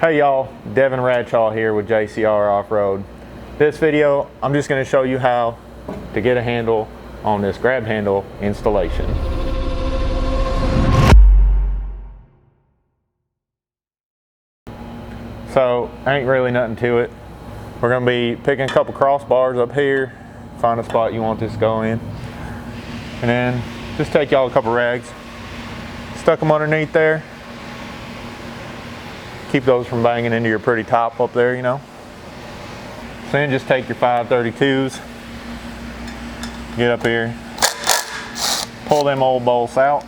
Hey y'all, Devin here with JcrOffroad. This video, I'm just going to show you how to get a handle on this grab handle installation. So, ain't really nothing to it. We're going to be picking a couple crossbars up here, find a spot you want this to go in, and then just take y'all a couple rags, stuck them underneath there. Keep those from banging into your pretty top up there, you know. So then just take your 532s, get up here, pull them old bolts out.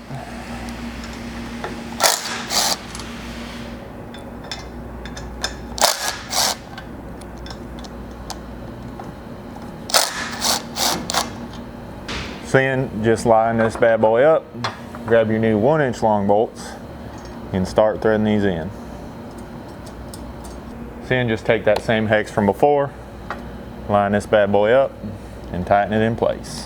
So then just line this bad boy up, grab your new 1-inch long bolts, and start threading these in. Then just take that same hex from before, line this bad boy up, and tighten it in place.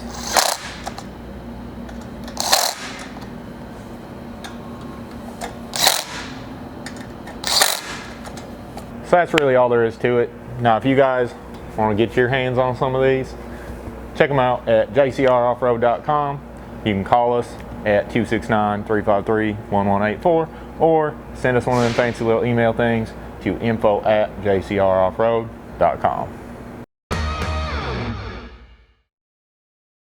So that's really all there is to it. Now if you guys want to get your hands on some of these, check them out at JcrOffroad.com. You can call us at 269-353-1184 or send us one of them fancy little email things to info@JcrOffroad.com.